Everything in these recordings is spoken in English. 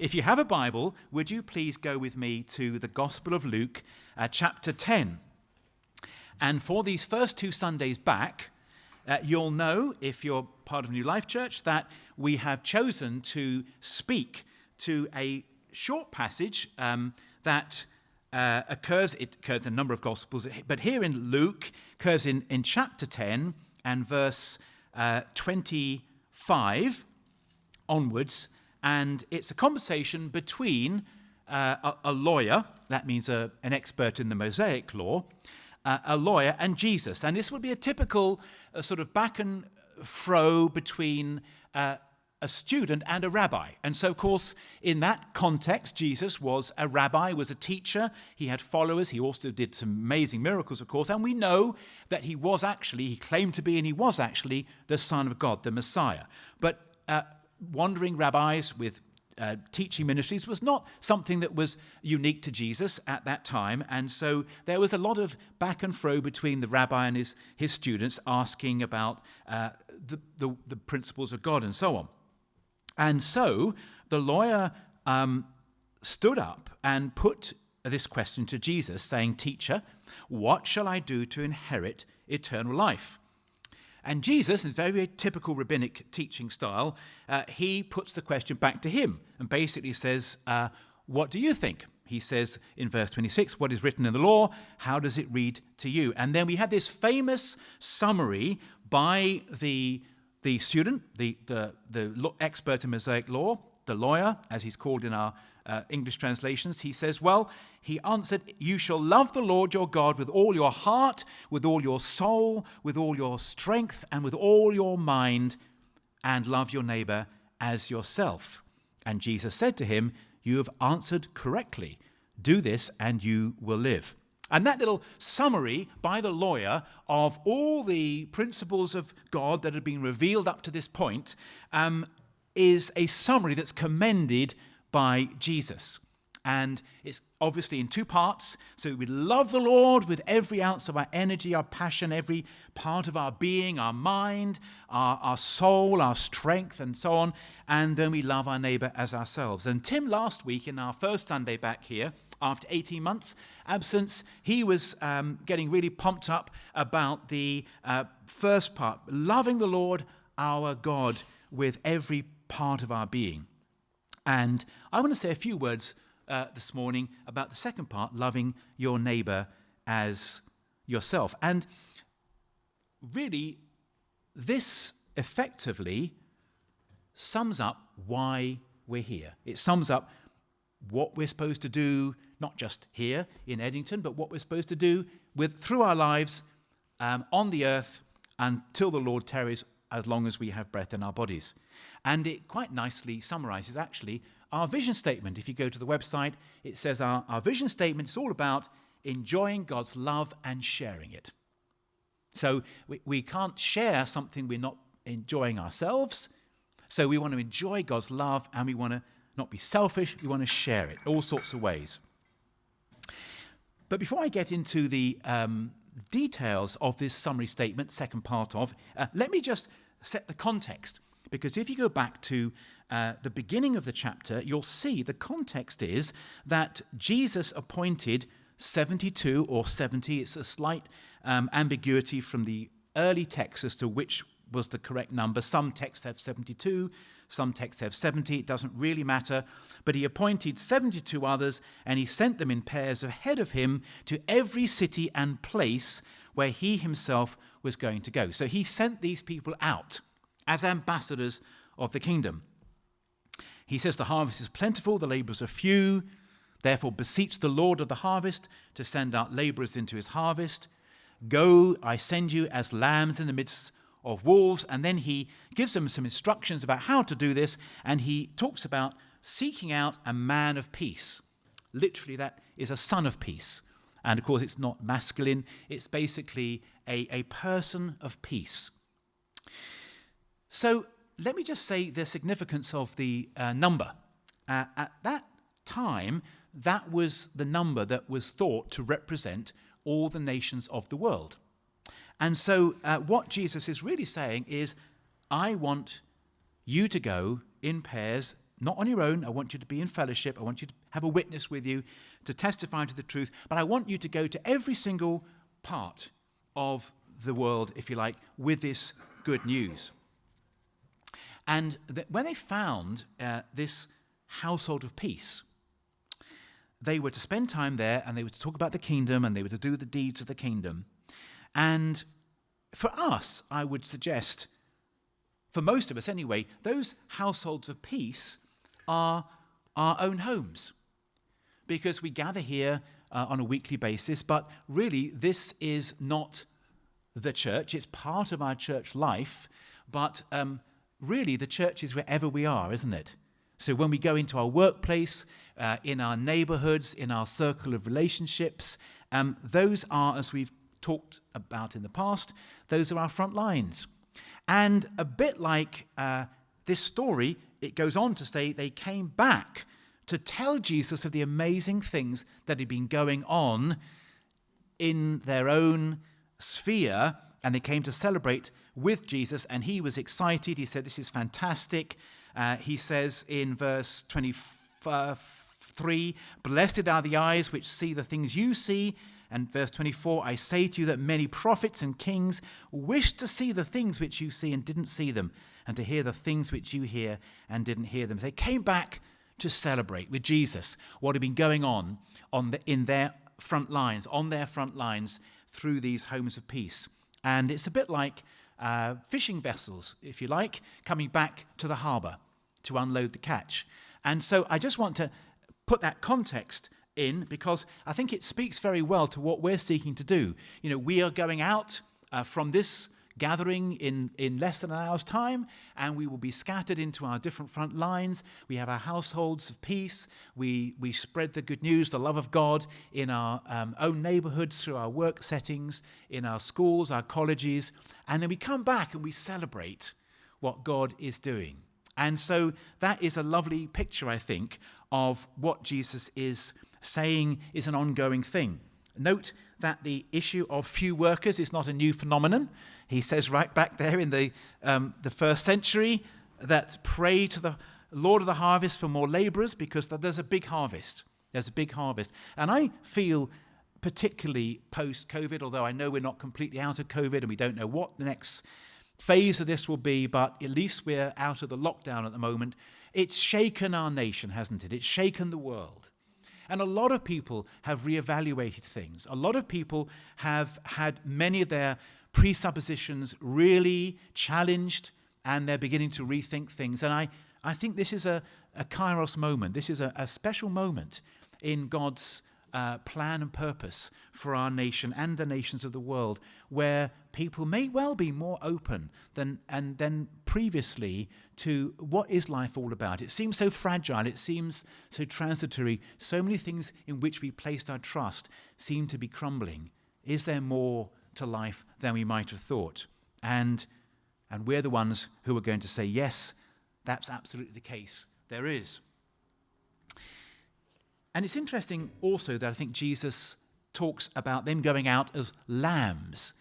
if you have a Bible, would you please go with me to the Gospel of Luke, chapter 10. And for these first 2 Sundays back, you'll know, if you're part of New Life Church, that we have chosen to speak to a short passage that occurs in a number of Gospels, but here in Luke, occurs in chapter 10 and verse 25 onwards, and it's a conversation between a lawyer, that means an expert in the Mosaic law, a lawyer and Jesus. And this would be a typical sort of back and fro between a student and a rabbi. And so, of course, in that context, Jesus was a rabbi, was a teacher. He had followers. He also did some amazing miracles, of course. And we know that he claimed to be, and he was actually the Son of God, the Messiah. But wandering rabbis with teaching ministries was not something that was unique to Jesus at that time. And so there was a lot of back and fro between the rabbi and his students asking about the principles of God and so on. And so the lawyer stood up and put this question to Jesus, saying, "Teacher, what shall I do to inherit eternal life?" And Jesus, in very, very typical rabbinic teaching style, he puts the question back to him and basically says, what do you think? He says in verse 26, what is written in the law? How does it read to you? And then we had this famous summary by the student, the expert in Mosaic law, the lawyer, as he's called in our English translations. He says, he answered, "You shall love the Lord your God with all your heart, with all your soul, with all your strength, and with all your mind, and love your neighbor as yourself." And Jesus said to him, "You have answered correctly. Do this and you will live." And that little summary by the lawyer of all the principles of God that had been revealed up to this point is a summary that's commended by Jesus. And it's obviously in 2 parts. So we love the Lord with every ounce of our energy, our passion, every part of our being, our mind, our soul, our strength, and so on. And then we love our neighbor as ourselves. And Tim, last week, in our first Sunday back here, after 18 months absence, he was getting really pumped up about the first part, loving the Lord our God with every part of our being. And I want to say a few words this morning about the second part, loving your neighbor as yourself. And really, this effectively sums up why we're here. It sums up what we're supposed to do, not just here in Eddington, but what we're supposed to do through our lives on the earth until the Lord tarries, as long as we have breath in our bodies. And it quite nicely summarizes, actually, our vision statement. If you go to the website, it says our vision statement is all about enjoying God's love and sharing it. So we can't share something we're not enjoying ourselves. So we want to enjoy God's love, and we want to not be selfish. We want to share it all sorts of ways. But before I get into the details of this summary statement, second part of, let me just set the context. Because if you go back to the beginning of the chapter, you'll see the context is that Jesus appointed 72 or 70. It's a slight ambiguity from the early texts as to which was the correct number. Some texts have 72, some texts have 70. It doesn't really matter. But he appointed 72 others, and he sent them in pairs ahead of him to every city and place where he himself was going to go. So he sent these people out as ambassadors of the kingdom. He says the harvest is plentiful, the laborers are few. Therefore beseech the Lord of the harvest to send out laborers into his harvest. Go, I send you as lambs in the midst of wolves. And then he gives them some instructions about how to do this. And he talks about seeking out a man of peace. Literally, that is a son of peace. And of course, it's not masculine. It's basically a person of peace. So let me just say the significance of the number. At that time, that was the number that was thought to represent all the nations of the world. And so what Jesus is really saying is, I want you to go in pairs, not on your own. I want you to be in fellowship. I want you to have a witness with you to testify to the truth. But I want you to go to every single part of the world, if you like, with this good news. And when they found this household of peace, they were to spend time there, and they were to talk about the kingdom, and they were to do the deeds of the kingdom. And for us, I would suggest, for most of us anyway, those households of peace are our own homes, because we gather here on a weekly basis, but really this is not the church. It's part of our church life, but really the church is wherever we are, isn't it? So when we go into our workplace, in our neighborhoods, in our circle of relationships, those are, as we've talked about in the past, those are our front lines. And a bit like this story, it goes on to say they came back to tell Jesus of the amazing things that had been going on in their own sphere, and they came to celebrate with Jesus, and he was excited. He said, "This is fantastic." He says in verse 23, "Blessed are the eyes which see the things you see." And verse 24, "I say to you that many prophets and kings wished to see the things which you see and didn't see them, and to hear the things which you hear and didn't hear them." They came back to celebrate with Jesus what had been going on in their front lines, through these homes of peace. And it's a bit like fishing vessels, if you like, coming back to the harbour to unload the catch. And so I just want to put that context in, because I think it speaks very well to what we're seeking to do. You know, we are going out from this gathering in less than an hour's time, and we will be scattered into our different front lines. We have our households of peace. We spread the good news, the love of God in our own neighborhoods, through our work settings, in our schools, our colleges, and then we come back and we celebrate what God is doing. And so that is a lovely picture, I think, of what Jesus is saying is an ongoing thing. Note that the issue of few workers is not a new phenomenon. He says right back there in the first century that pray to the Lord of the harvest for more laborers, because there's a big harvest. There's a big harvest. And I feel particularly post-COVID, although I know we're not completely out of COVID and we don't know what the next phase of this will be, but at least we're out of the lockdown at the moment. It's shaken our nation, hasn't it? It's shaken the world. And a lot of people have reevaluated things. A lot of people have had many of their presuppositions really challenged, and they're beginning to rethink things. And I think this is a kairos moment. This is a special moment in God's plan and purpose for our nation and the nations of the world, where people may well be more open than previously to what is life all about. It seems so fragile, it seems so transitory. So many things in which we placed our trust seem to be crumbling. Is there more to life than we might have thought? And we're the ones who are going to say, yes, that's absolutely the case. There is. And it's interesting also that I think Jesus talks about them going out as lambs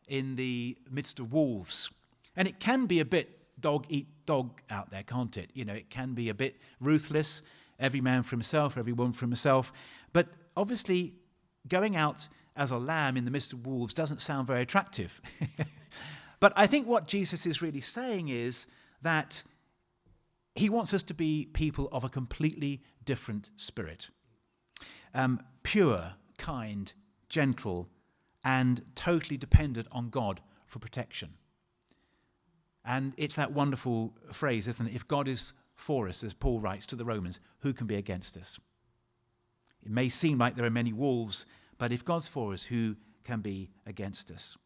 in the midst of wolves. And it can be a bit dog eat dog out there, can't it? You know, it can be a bit ruthless, every man for himself, every woman for himself. But obviously, going out as a lamb in the midst of wolves doesn't sound very attractive. But I think what Jesus is really saying is that he wants us to be people of a completely different spirit. Pure, kind, gentle, and totally dependent on God for protection. And it's that wonderful phrase, isn't it? If God is for us, as Paul writes to the Romans, who can be against us? It may seem like there are many wolves, but if God's for us, who can be against us?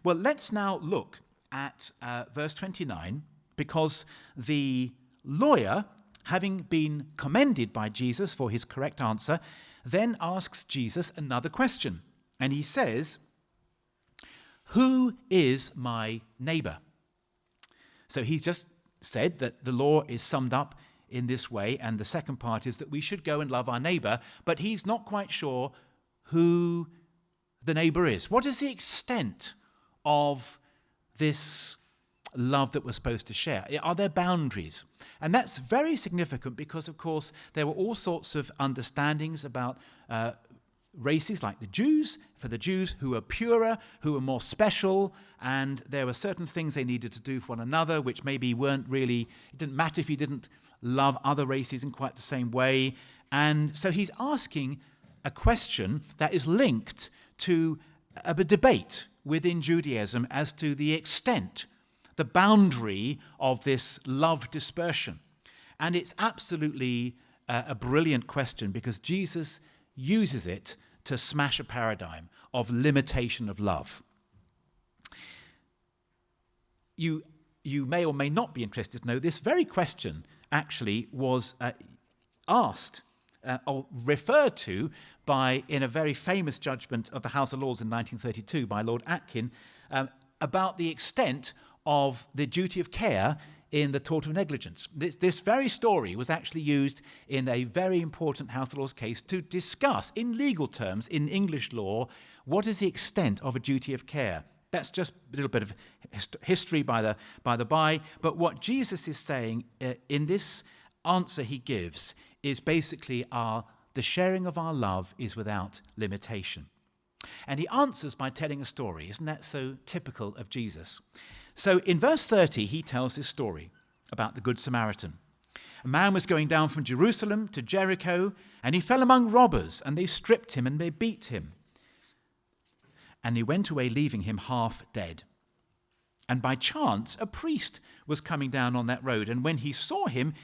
Well, let's now look at verse 29, because the lawyer, having been commended by Jesus for his correct answer, then asks Jesus another question. And he says, "Who is my neighbor?" So he's just said that the law is summed up in this way, and the second part is that we should go and love our neighbor, but he's not quite sure who the neighbor is. What is the extent of this love that we're supposed to share? Are there boundaries? And that's very significant because, of course, there were all sorts of understandings about races like the Jews, for the Jews who were purer, who were more special, and there were certain things they needed to do for one another which maybe weren't really, it didn't matter if you didn't love other races in quite the same way. And so he's asking a question that is linked to a debate within Judaism as to the extent, the boundary of this love dispersion. And it's absolutely a brilliant question because Jesus uses it to smash a paradigm of limitation of love. You may or may not be interested to know this very question actually was asked or referred to in a very famous judgment of the House of Lords in 1932 by Lord Atkin about the extent of the duty of care in the tort of negligence. This very story was actually used in a very important House of Lords case to discuss, in legal terms, in English law, what is the extent of a duty of care. That's just a little bit of history by the by. But what Jesus is saying in this answer he gives is basically the sharing of our love is without limitation. And he answers by telling a story. Isn't that so typical of Jesus? So in verse 30, he tells this story about the Good Samaritan. A man was going down from Jerusalem to Jericho, and he fell among robbers, and they stripped him and they beat him. And he went away, leaving him half dead. And by chance, a priest was coming down on that road, and when he saw him,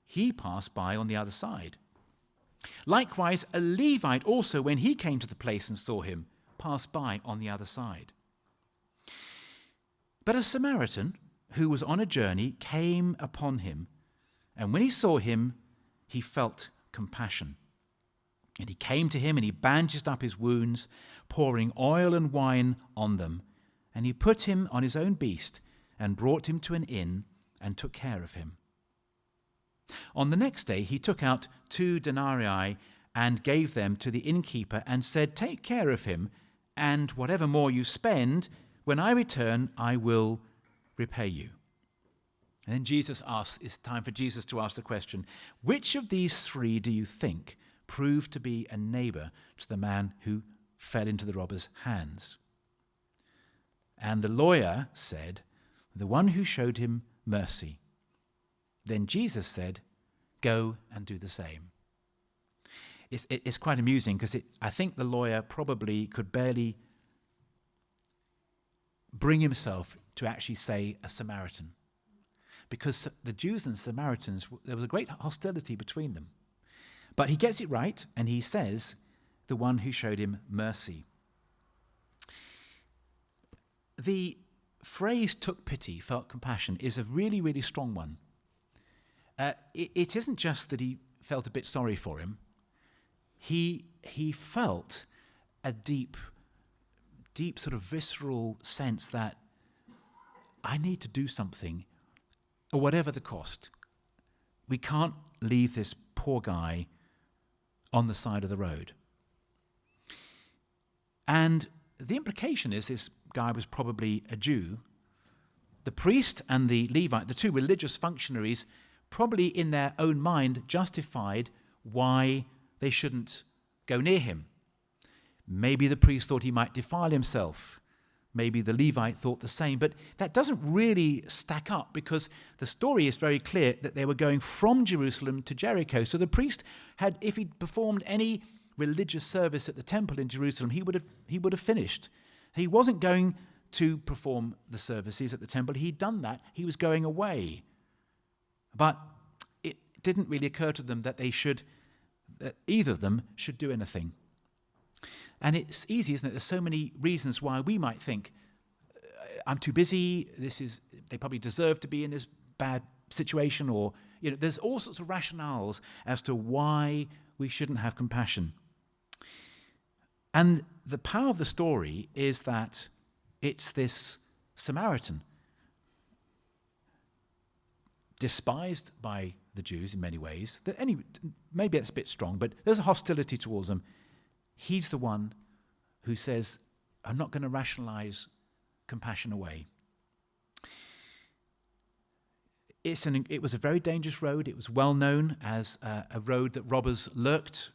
he passed by on the other side. Likewise, a Levite also, when he came to the place and saw him, passed by on the other side. But a Samaritan who was on a journey came upon him, and when he saw him, he felt compassion. And he came to him, and he bandaged up his wounds, pouring oil and wine on them. And he put him on his own beast, and brought him to an inn, and took care of him. On the next day he took out 2 denarii, and gave them to the innkeeper, and said, "Take care of him, and whatever more you spend, when I return, I will repay you." And then Jesus asks, it's time for Jesus to ask the question, which of these 3 do you think proved to be a neighbor to the man who fell into the robber's hands? And the lawyer said, "The one who showed him mercy." Then Jesus said, "Go and do the same." It's quite amusing because I think the lawyer probably could barely bring himself to actually say a Samaritan, because the Jews and Samaritans, there was a great hostility between them. But he gets it right, and he says, "The one who showed him mercy." The phrase "took pity," felt compassion, is a really, really strong one. It isn't just that he felt a bit sorry for him. He felt a deep sort of visceral sense that I need to do something, or whatever the cost. We can't leave this poor guy on the side of the road. And the implication is this guy was probably a Jew. The priest and the Levite, the 2 religious functionaries, probably in their own mind justified why they shouldn't go near him. Maybe the priest thought he might defile himself. Maybe the Levite thought the same. But that doesn't really stack up, because the story is very clear that they were going from Jerusalem to Jericho. So the priest had, if he'd performed any religious service at the temple in Jerusalem, he would have finished. He wasn't going to perform the services at the temple. He'd done that. He was going away. But it didn't really occur to them that that either of them should do anything. And it's easy, isn't it? There's so many reasons why we might think, I'm too busy, they probably deserve to be in this bad situation, or, there's all sorts of rationales as to why we shouldn't have compassion. And the power of the story is that it's this Samaritan, despised by the Jews in many ways. Maybe that's a bit strong, but there's a hostility towards them. He's the one who says, I'm not going to rationalize compassion away. It was a very dangerous road. It was well known as a road that robbers lurked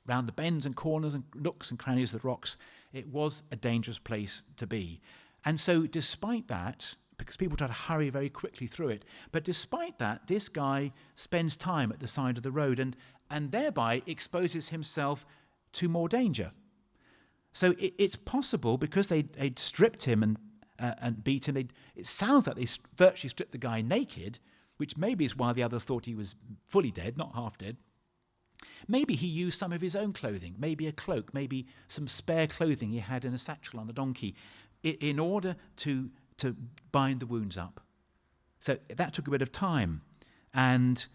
round the bends and corners and nooks and crannies of the rocks. It was a dangerous place to be. And so despite that, because people try to hurry very quickly through it, but despite that, this guy spends time at the side of the road and thereby exposes himself to more danger. So it's possible, because they'd stripped him and beat him, it sounds like they virtually stripped the guy naked, which maybe is why the others thought he was fully dead, not half dead. Maybe he used some of his own clothing, maybe a cloak, maybe some spare clothing he had in a satchel on the donkey, in order to bind the wounds up. So that took a bit of time. And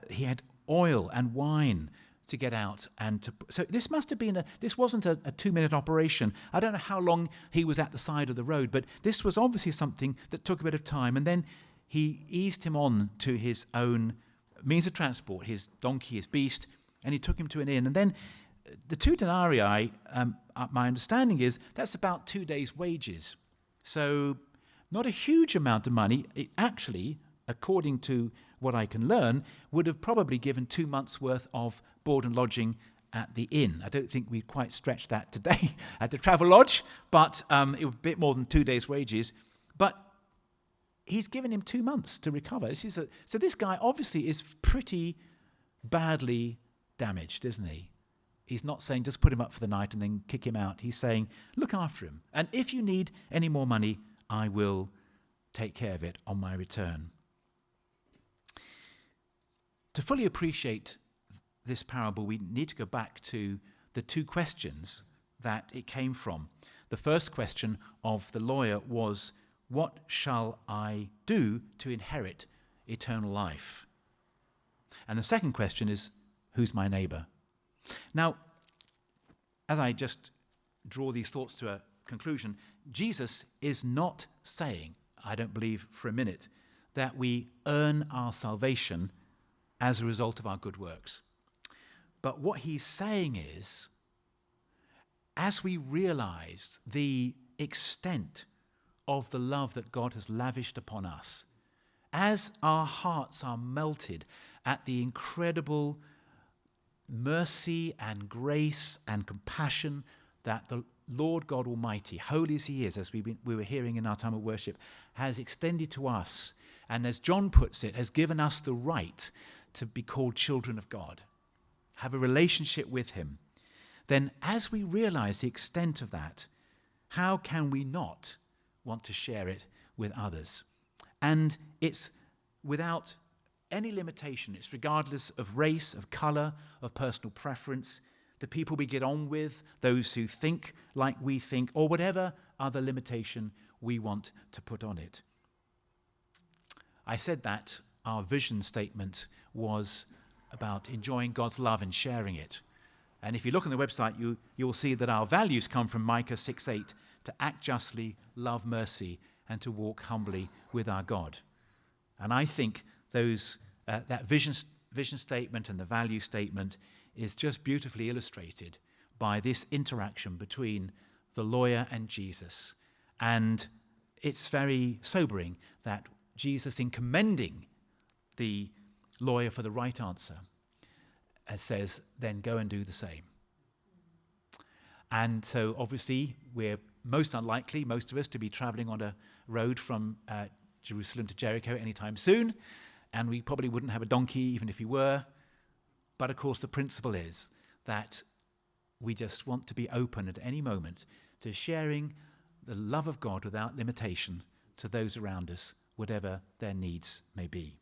he had oil and wine to get out. So this must have been this wasn't a 2-minute operation. I don't know how long he was at the side of the road, but this was obviously something that took a bit of time. And then he eased him on to his own means of transport, his donkey, his beast, and he took him to an inn. And then the 2 denarii, my understanding is, that's about 2 days' wages. So not a huge amount of money. It actually, according to what I can learn, would have probably given 2 months' worth of board and lodging at the inn. I don't think we'd quite stretch that today at the Travel Lodge, but it was a bit more than 2 days' wages. But he's given him 2 months to recover. So this guy obviously is pretty badly damaged, isn't he? He's not saying just put him up for the night and then kick him out. He's saying, look after him. And if you need any more money, I will take care of it on my return. To fully appreciate this parable, we need to go back to the 2 questions that it came from. The first question of the lawyer was, what shall I do to inherit eternal life? And the second question is, who's my neighbour? Now, as I just draw these thoughts to a conclusion, Jesus is not saying, I don't believe for a minute, that we earn our salvation as a result of our good works. But what he's saying is, as we realize the extent of the love that God has lavished upon us, as our hearts are melted at the incredible mercy and grace and compassion that the Lord God Almighty, holy as he is, as we were hearing in our time of worship, has extended to us, and as John puts it, has given us the right to be called children of God, have a relationship with him, then as we realize the extent of that, how can we not want to share it with others? And it's without any limitation. It's regardless of race, of colour, of personal preference, the people we get on with, those who think like we think, or whatever other limitation we want to put on it. I said that our vision statement was about enjoying God's love and sharing it. And if you look on the website, you'll see that our values come from Micah 6:8, to act justly, love mercy, and to walk humbly with our God. And I think that vision statement and the value statement is just beautifully illustrated by this interaction between the lawyer and Jesus. And it's very sobering that Jesus, in commending the lawyer for the right answer, says, then go and do the same. And so obviously we're most unlikely, most of us, to be traveling on a road from Jerusalem to Jericho anytime soon, and we probably wouldn't have a donkey even if we were. But of course the principle is that we just want to be open at any moment to sharing the love of God without limitation to those around us, whatever their needs may be.